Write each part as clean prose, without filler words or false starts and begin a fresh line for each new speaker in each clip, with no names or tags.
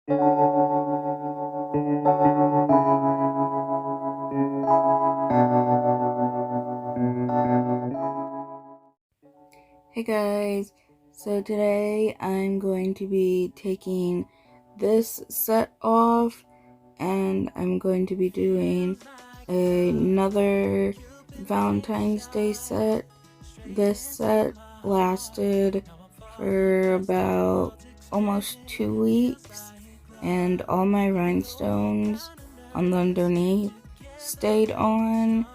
Hey guys, so today I'm going to be taking this set off and I'm going to be doing another Valentine's Day set. This set lasted for about almost 2 weeks and all my rhinestones on the underneath stayed on,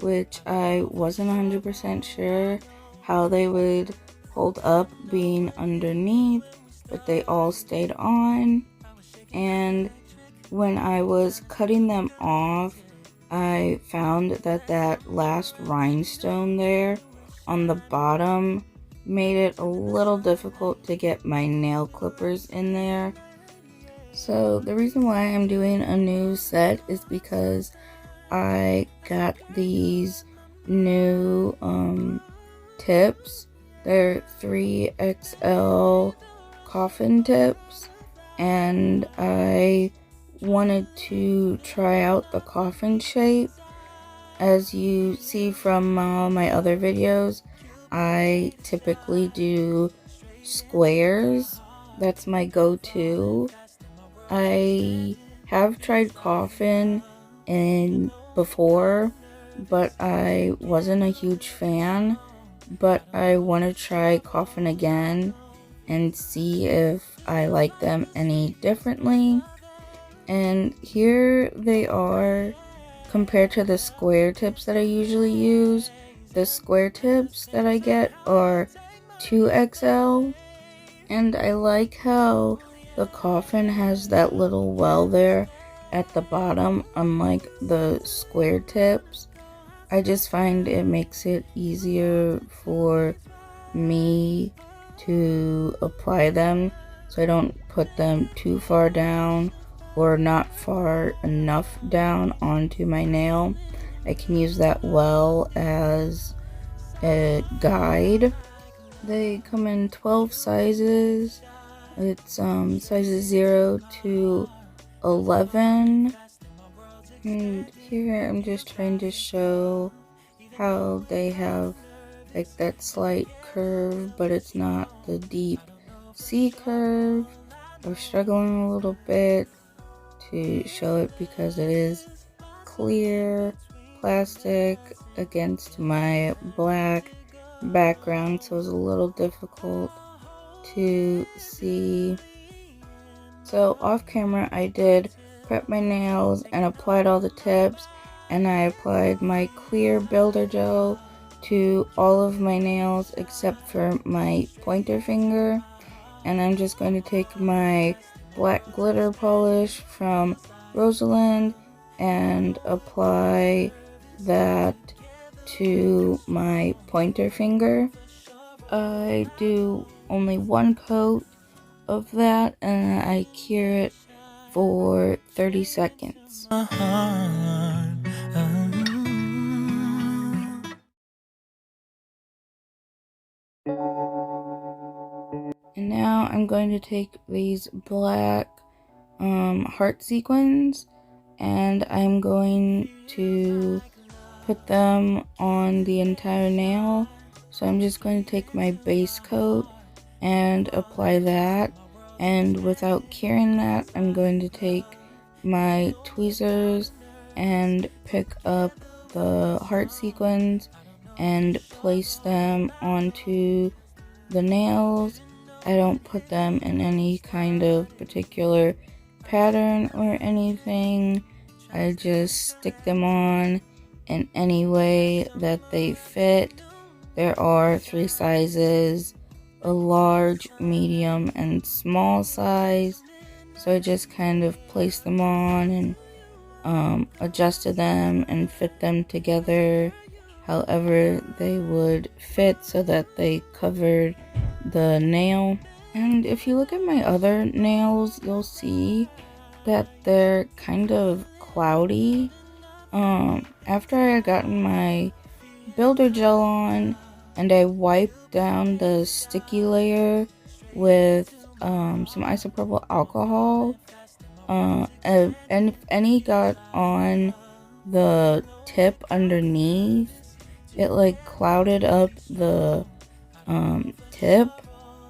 which I wasn't 100% sure how they would hold up being underneath, but they all stayed on. And when I was cutting them off, I found that that last rhinestone there on the bottom made it a little difficult to get my nail clippers in there. So the reason why I'm doing a new set is because I got these new tips. They're 3XL coffin tips, and I wanted to try out the coffin shape. As you see from my other videos, I typically do squares. That's my go-to. I have tried coffin before, but I wasn't a huge fan. But I want to try coffin again and see if I like them any differently. And here they are compared to the square tips that I usually use. The square tips that I get are 2XL, and I like how the coffin has that little well there at the bottom, unlike the square tips. I just find it makes it easier for me to apply them, so I don't put them too far down or not far enough down onto my nail. I can use that well as a guide. They come in 12 sizes. It's sizes 0 to 11. And here I'm just trying to show how they have like that slight curve, but it's not the deep C curve. I'm struggling a little bit to show it because it is clear plastic against my black background, so it's a little difficult to see. So off camera I did prep my nails and applied all the tips, and I applied my clear builder gel to all of my nails except for my pointer finger. And I'm just going to take my black glitter polish from Rosalind and apply that to my pointer finger. I do only one coat of that and I cure it for 30 seconds. And now I'm going to take these black heart sequins and I'm going to put them on the entire nail. So I'm just going to take my base coat and apply that, and without curing that, I'm going to take my tweezers and pick up the heart sequins and place them onto the nails. I don't put them in any kind of particular pattern or anything. I just stick them on in any way that they fit. There are 3 sizes: a large, medium, and small size. So I just kind of placed them on and adjusted them and fit them together however they would fit so that they covered the nail. And if you look at my other nails, you'll see that they're kind of cloudy. After I had gotten my builder gel on and I wiped down the sticky layer with some isopropyl alcohol, and if any got on the tip underneath, it like clouded up the tip.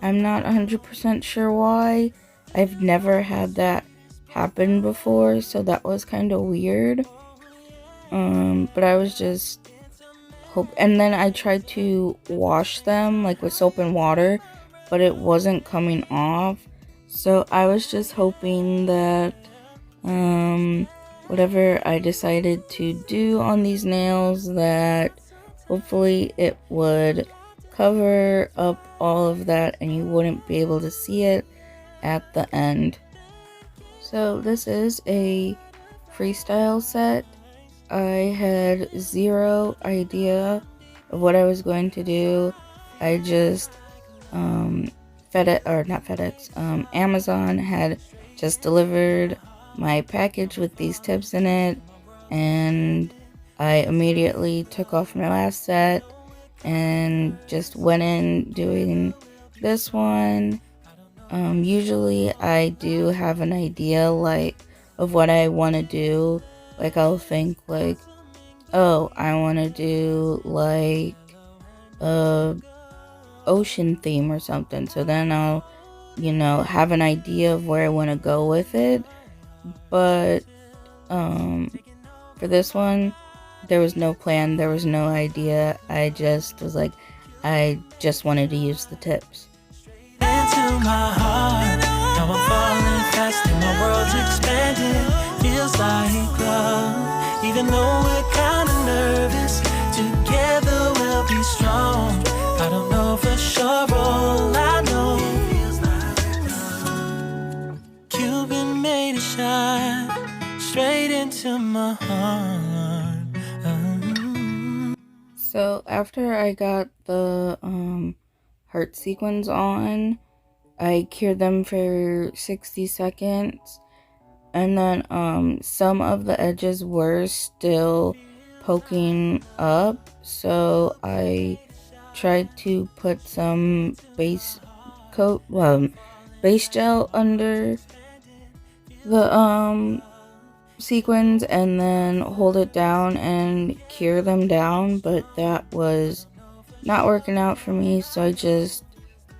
I'm not 100% sure why. I've never had that happen before, so that was kind of weird. But I was just and then I tried to wash them like with soap and water, but it wasn't coming off. So I was just hoping that whatever I decided to do on these nails, that hopefully it would cover up all of that and you wouldn't be able to see it at the end. So this is a freestyle set. I had zero idea of what I was going to do. I just Amazon had just delivered my package with these tips in it, and I immediately took off my last set and just went in doing this one. Usually I do have an idea like of what I want to do. Like I'll think like, oh, I want to do like a ocean theme or something. So then I'll, have an idea of where I want to go with it. But for this one, there was no plan, there was no idea. I just was like, I just wanted to use the tips.
Into my heart, now I'm falling fast and my world's expanding. Feels like love, even though we're kinda nervous. Together we'll be strong. I don't know for sure, all I know feels like love. Cupid made a shot straight into my heart.
So after I got the heart sequins on, I cured them for 60 seconds, and then some of the edges were still poking up, so I tried to put some base gel under the sequins and then hold it down and cure them down, but that was not working out for me, so I just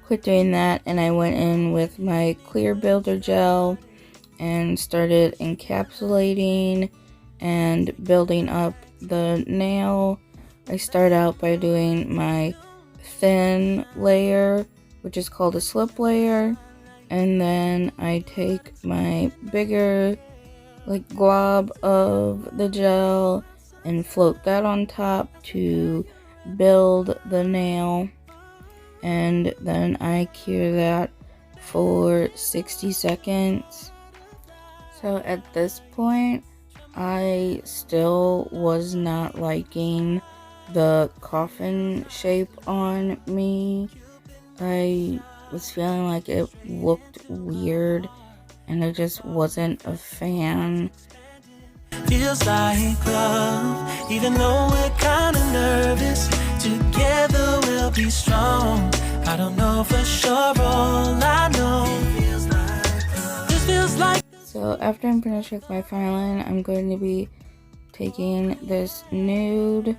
quit doing that and I went in with my clear builder gel and started encapsulating and building up the nail. I start out by doing my thin layer, which is called a slip layer, and then I take my bigger glob of the gel and float that on top to build the nail, and then I cure that for 60 seconds. So at this point I still was not liking the coffin shape on me. I was feeling like it looked weird and I just wasn't a fan.
Feels like love, even though we're kinda nervous. Together we'll be strong. I don't know for sure, all I know feels like love. This feels like.
So after I'm finished with my fine line, I'm going to be taking this nude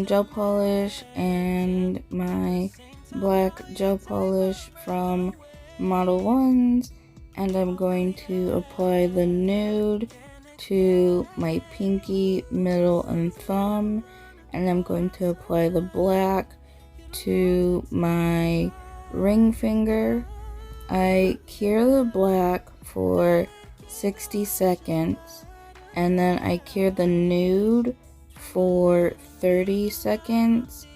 gel polish and my black gel polish from Model 1s, and I'm going to apply the nude to my pinky, middle, and thumb, and I'm going to apply the black to my ring finger. I cure the black for 60 seconds, and then I cure the nude for 30 seconds,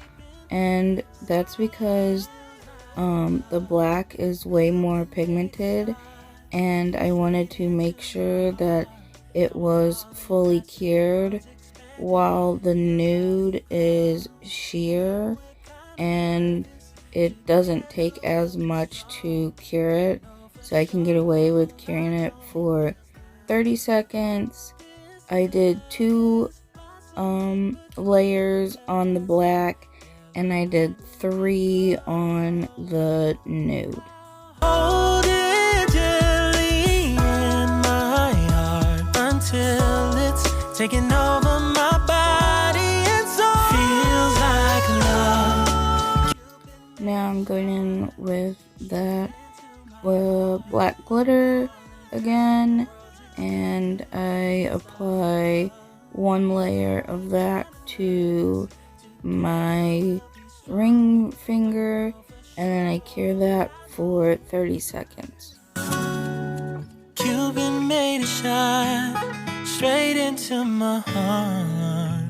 and that's because the black is way more pigmented, and I wanted to make sure that it was fully cured while the nude is sheer and it doesn't take as much to cure it, so I can get away with curing it for 30 seconds. I did 2 layers on the black and I did 3 on the nude.
Hold it gently in my taking over my body and soul. Feels like love.
Now I'm going in with that black glitter again, and I apply one layer of that to my ring finger, and then I cure that for 30 seconds.
Cupid made a shot straight into my heart.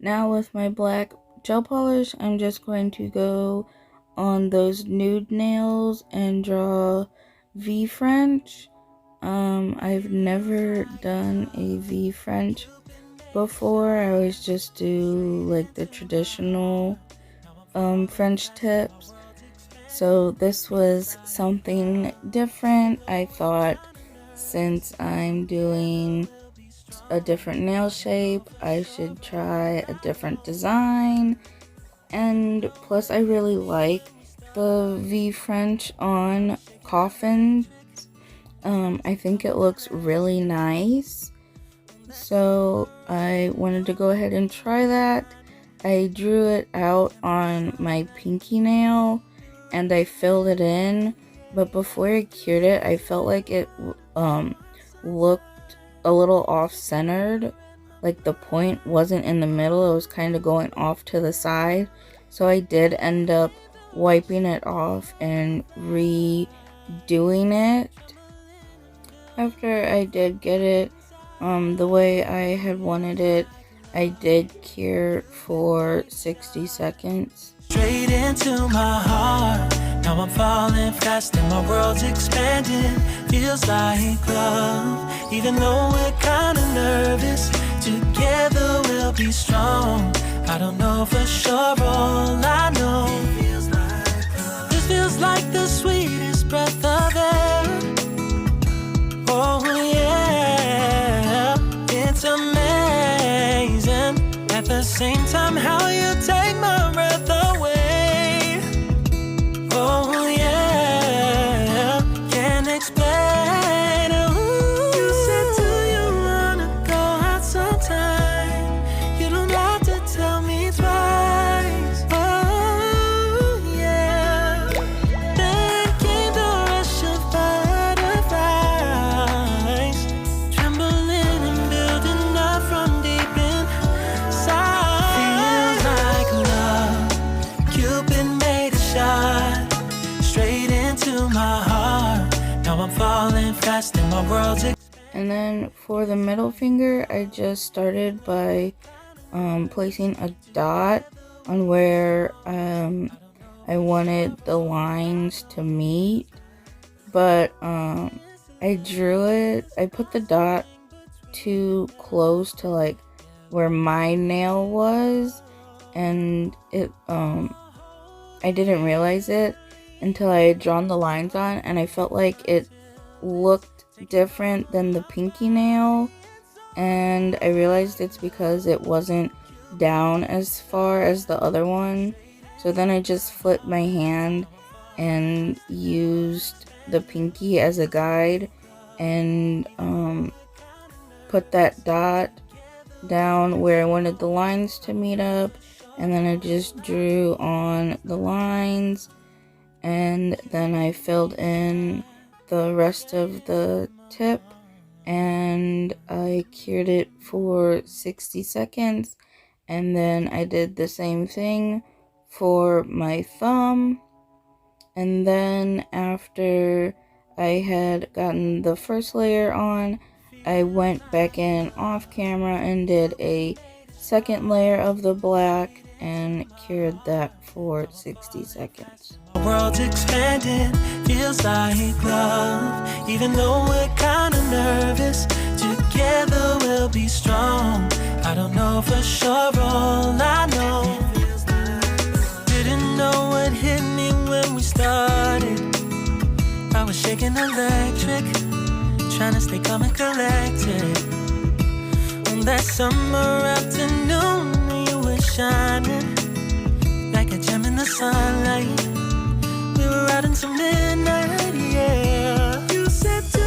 Now with my black gel polish, I'm just going to go on those nude nails and draw V French. I've never done a V French before. I always just do like the traditional French tips. So this was something different. I thought, since I'm doing a different nail shape, I should try a different design. And plus, I really like the V French on coffins. I think it looks really nice. So I wanted to go ahead and try that. I drew it out on my pinky nail and I filled it in, but before I cured it, I felt like it looked a little off-centered. Like the point wasn't in the middle, it was kind of going off to the side. So I did end up wiping it off and redoing it. After I did get it the way I had wanted it, I did cure for 60 seconds.
Straight into my heart. Now I'm falling fast and my world's expanding. Feels like love. Even though we're kinda nervous, together we'll be strong. I don't know for sure, all I know, this feels like the sweetest breath of air. Oh yeah, it's amazing. At the same time, how you take my breath away. Oh yeah, can't explain. Ooh. You said, do you wanna go out sometime? You don't have to tell me twice. Oh yeah. Then came the rush of butterflies, trembling and building up from deep inside. Feels like love. Cupid made a shot straight into my heart. Now I'm falling fast and my world's
And then for the middle finger, I just started by placing a dot on where I wanted the lines to meet. But I put the dot too close to like where my nail was, and it I didn't realize it until I had drawn the lines on, and I felt like it looked different than the pinky nail, and I realized it's because it wasn't down as far as the other one. So then I just flipped my hand and used the pinky as a guide and put that dot down where I wanted the lines to meet up, and then I just drew on the lines, and then I filled in the rest of the tip and I cured it for 60 seconds, and then I did the same thing for my thumb. And then after I had gotten the first layer on, I went back in off camera and did a second layer of the black and cured that for 60 seconds.
The world's expanding, feels like love. Even though we're kinda nervous, together we'll be strong. I don't know for sure, all I know, didn't know what hit me when we started. I was shaking electric, trying to stay calm and collected. On that summer afternoon, you were shining like a gem in the sunlight. We were out until midnight, yeah. You said, do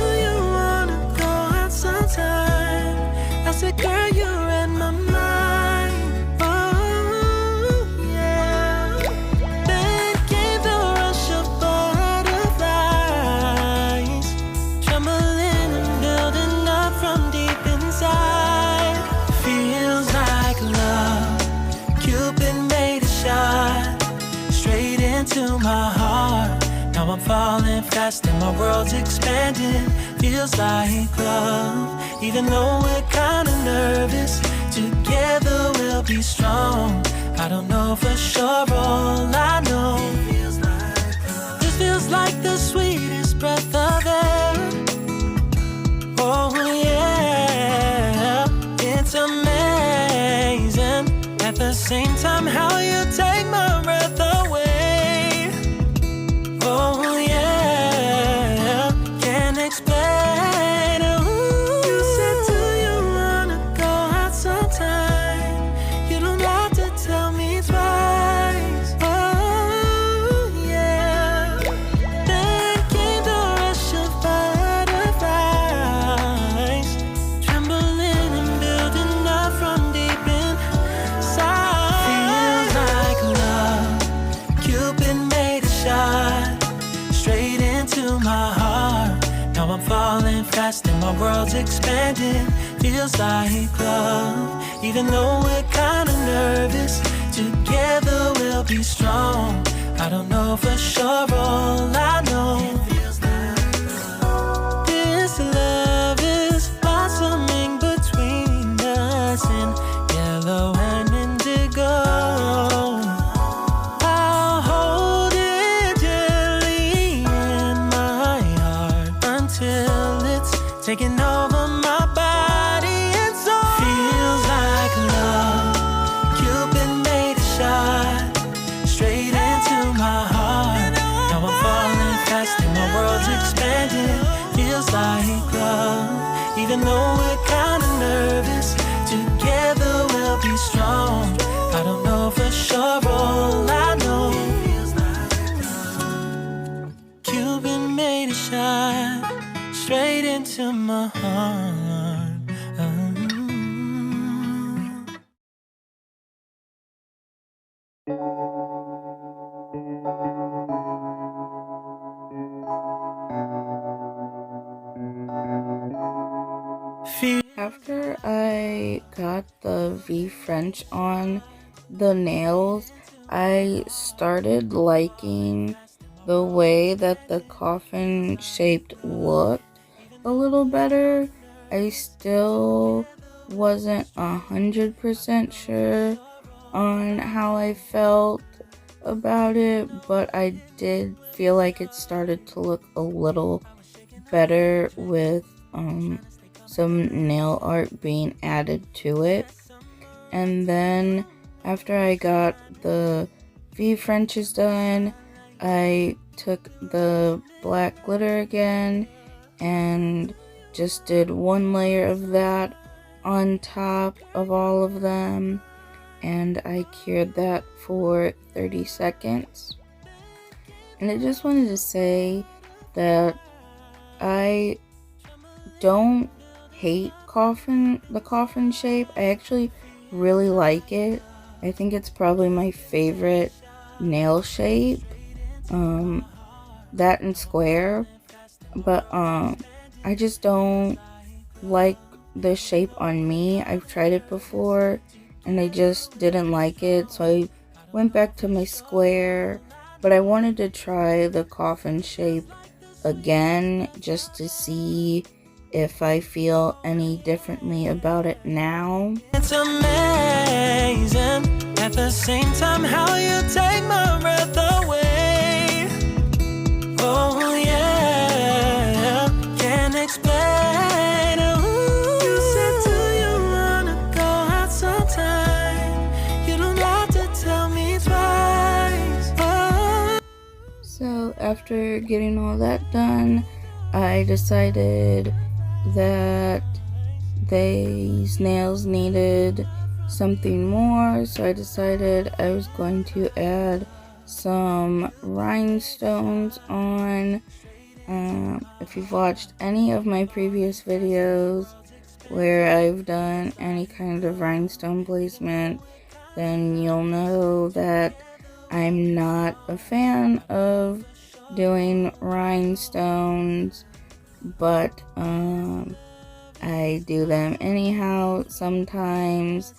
Now I'm falling fast and my world's expanding. Feels like love, even though we're kinda nervous. Together we'll be strong. I don't know for sure, all I know. This feels like the sweetest breath of air. Oh yeah, it's amazing. At the same time, how you take my breath away. Oh yeah, can't explain. Ooh. You said, do you wanna go out sometime? You don't have to tell me twice. Oh yeah. Then came the rush of butterflies, trembling and building up from deep inside. Feels like love. Cupid made a shot straight into my heart. Now I'm falling fast and my world's expanding. Feels like love, even though we're kinda nervous. Together we'll be strong. I don't know for sure, all I know. This love is blossoming between us in yellow and indigo. I'll hold it gently in my heart until it's taking over my body and soul. Feels like love. Cupid made a shot straight into my heart. Now I'm falling fast and my world's expanding. Feels like love, even though we're kinda nervous. Together we'll be strong. I don't know for sure, all I know. Cupid made a shot straight into my heart.
After I got the V French on the nails, I started liking the way that the coffin shaped looked a little better. I still wasn't 100% sure on how I felt about it, but I did feel like it started to look a little better with some nail art being added to it. And then after I got the V Frenches done, I took the black glitter again and just did one layer of that on top of all of them, and I cured that for 30 seconds. And I just wanted to say that I don't hate the coffin shape. I actually really like it. I think it's probably my favorite nail shape, that and square, but I just don't like the shape on me. I've tried it before and I just didn't like it, so I went back to my square, but I wanted to try the coffin shape again just to see if I feel any differently about it now.
It's amazing. At the same time, how you take my breath away. Oh yeah, can't explain. Ooh. You said, do you wanna go out sometime? You don't have to tell me twice. Oh.
So after getting all that done, I decided that these nails needed something more, so I decided I was going to add some rhinestones on. If you've watched any of my previous videos where I've done any kind of rhinestone placement, then you'll know that I'm not a fan of doing rhinestones, but I do them anyhow sometimes.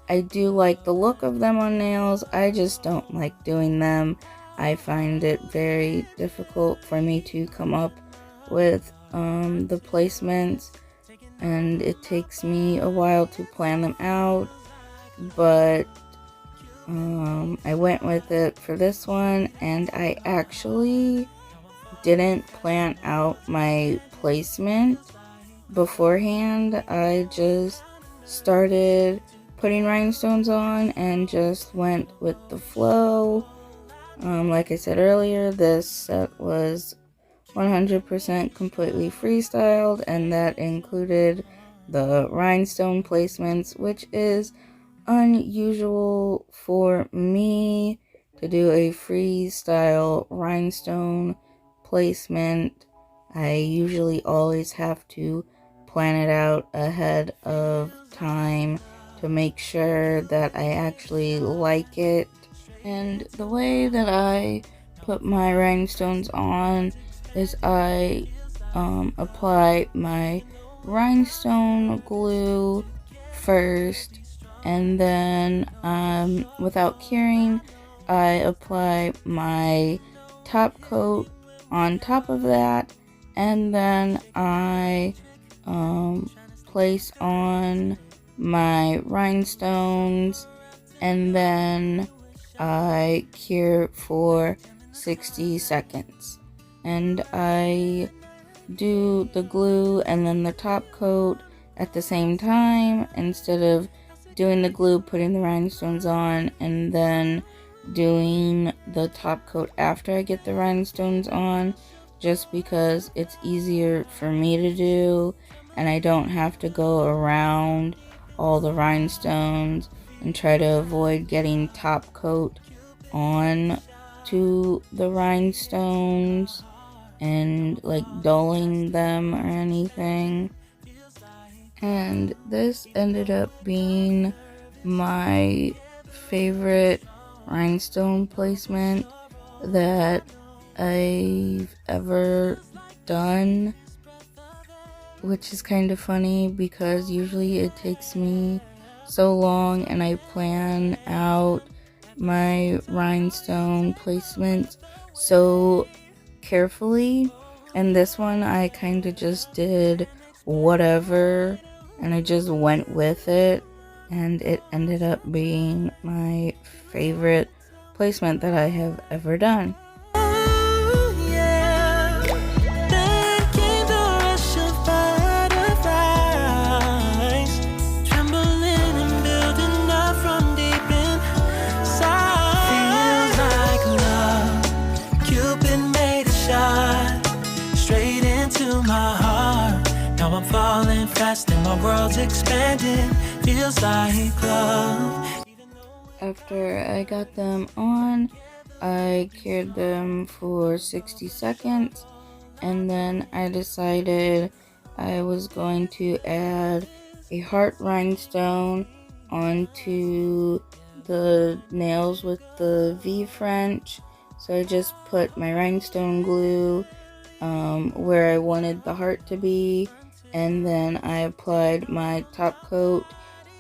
I do like the look of them on nails, I just don't like doing them. I find it very difficult for me to come up with the placements, and it takes me a while to plan them out, but I went with it for this one, and I actually didn't plan out my placement beforehand. I just started putting rhinestones on and just went with the flow. Like I said earlier, this set was 100% completely freestyled, and that included the rhinestone placements, which is unusual for me to do a freestyle rhinestone placement. I usually always have to plan it out ahead of time to make sure that I actually like it. And the way that I put my rhinestones on is I apply my rhinestone glue first, and then without curing, I apply my top coat on top of that, and then I place on my rhinestones, and then I cure for 60 seconds. And I do the glue and then the top coat at the same time, instead of doing the glue, putting the rhinestones on, and then doing the top coat after I get the rhinestones on, just because it's easier for me to do and I don't have to go around all the rhinestones and try to avoid getting top coat on to the rhinestones and like dulling them or anything. And this ended up being my favorite rhinestone placement that I've ever done, which is kind of funny because usually it takes me so long and I plan out my rhinestone placements so carefully, and this one I kind of just did whatever and I just went with it, and it ended up being my favorite placement that I have ever done.
Fast and my world's expanding, feels like love.
After I got them on, I cured them for 60 seconds, and then I decided I was going to add a heart rhinestone onto the nails with the V French. So I just put my rhinestone glue where I wanted the heart to be, and then I applied my top coat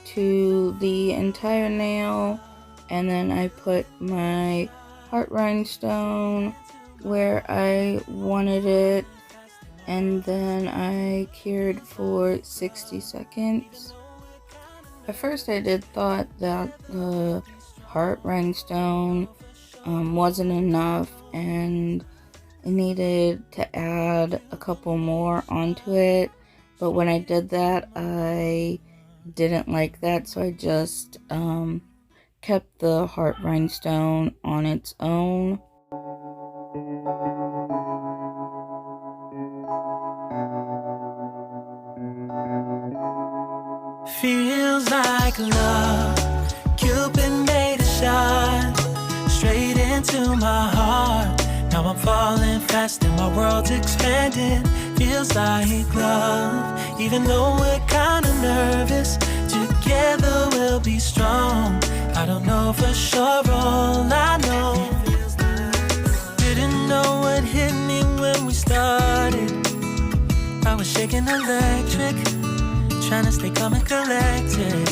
to the entire nail, and then I put my heart rhinestone where I wanted it, and then I cured for 60 seconds. At first I did thought that the heart rhinestone wasn't enough and I needed to add a couple more onto it. But when I did that, I didn't like that, so I just kept the heart rhinestone on its own.
Feels like love, Cupid made a shot straight into my heart. Now I'm falling fast and my world's expanding. Feels like love, even though we're kinda nervous. Together we'll be strong. I don't know for sure, all I know. Didn't know what hit me when we started. I was shaking electric, trying to stay calm and collected.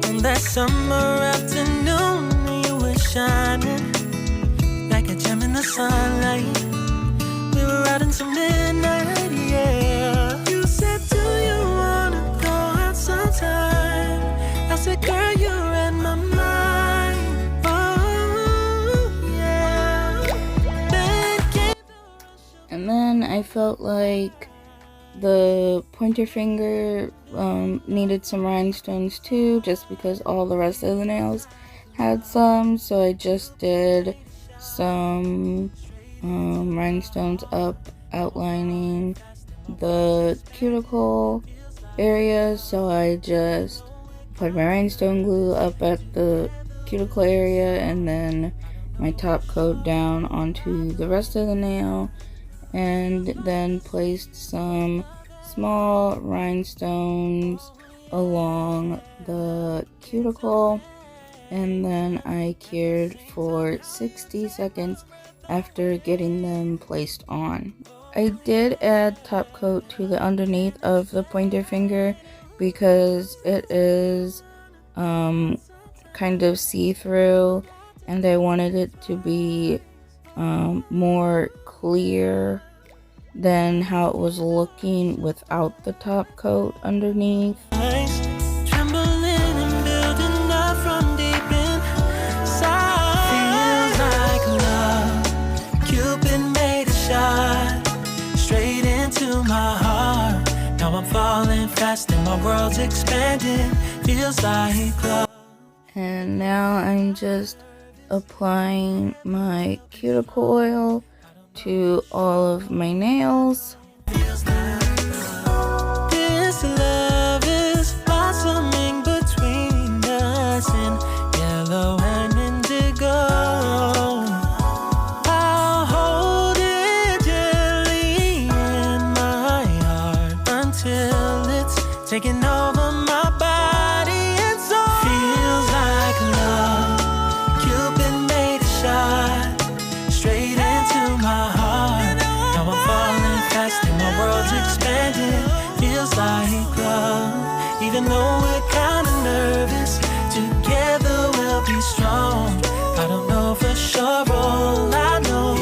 On that summer afternoon, you were shining. in the sunlight. We were riding till midnight, yeah. You said, do you wanna go out sometime? I said, girl, you read my mind. Oh, yeah.
And then I felt like the pointer finger needed some rhinestones too, just because all the rest of the nails had some. So I just did some rhinestones up, outlining the cuticle area. So I just put my rhinestone glue up at the cuticle area and then my top coat down onto the rest of the nail, and then placed some small rhinestones along the cuticle, and then I cured for 60 seconds after getting them placed on. I did add top coat to the underneath of the pointer finger because it is kind of see-through, and I wanted it to be more clear than how it was looking without the top coat underneath.
Trembling and building up from deep inside. Feels like love. Cupid made a shot straight into my heart. Now I'm falling fast and my world's expanding. Feels like love.
And now I'm just applying my cuticle oil to all of my nails.
This love is blossoming between us in yellow and indigo. I'll hold it gently in my heart until it's taking over my body and soul. Feels like love. Cupid made a shot straight into my heart. Now I'm falling fast and my world's expanding. Feels like love. Even though we're kinda nervous, together we'll be strong. I don't know for sure, all I know.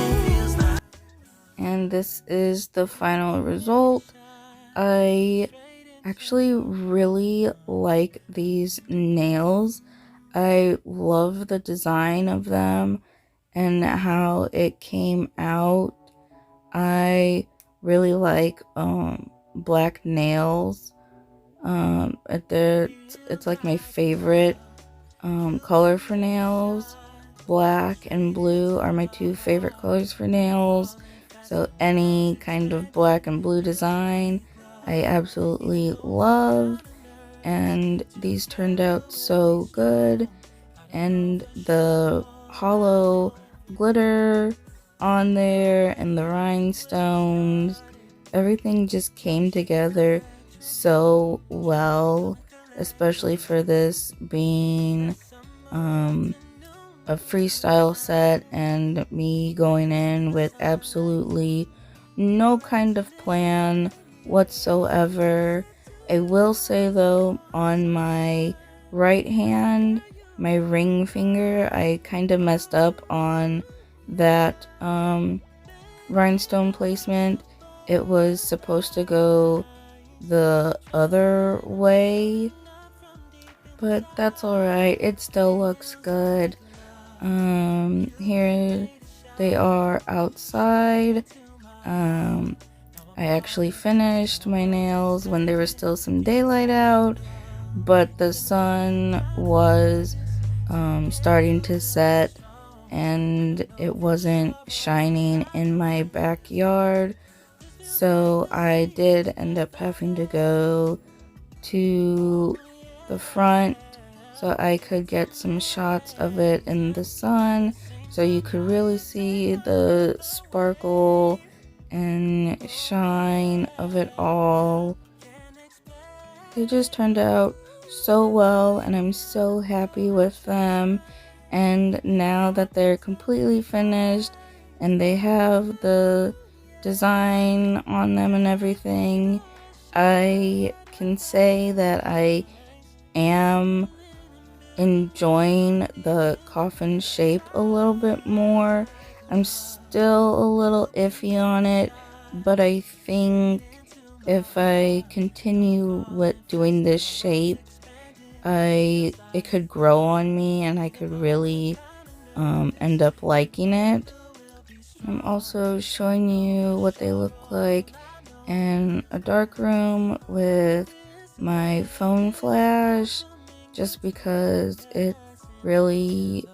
And this is the final result. I actually really like these nails. I love the design of them and how it came out. I really like black nails. It's like my favorite color for nails. Black and blue are my two favorite colors for nails. So any kind of black and blue design I absolutely love. And these turned out so good. And the hollow glitter on there and the rhinestones, everything just came together so well, especially for this being a freestyle set and me going in with absolutely no kind of plan whatsoever. I will say though, on my right hand, my ring finger, I kind of messed up on that rhinestone placement. It was supposed to go the other way, but that's alright. It still looks good. Here they are outside. I actually finished my nails when there was still some daylight out, but the sun was starting to set and it wasn't shining in my backyard, so I did end up having to go to the front so I could get some shots of it in the sun so you could really see the sparkle and shine of it all. They just turned out so well and I'm so happy with them. And now that they're completely finished and they have the design on them and everything, I can say that I am enjoying the coffin shape a little bit more. I'm still a little iffy on it, but I think if I continue with doing this shape, it could grow on me and I could really end up liking it. I'm also showing you what they look like in a dark room with my phone flash, just because it really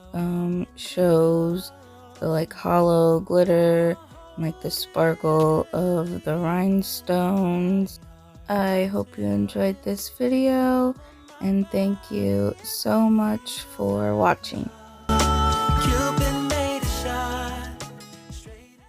shows the like hollow glitter, like the sparkle of the rhinestones. I hope you enjoyed this video, and thank you so much for watching.
Cupid made a shot straight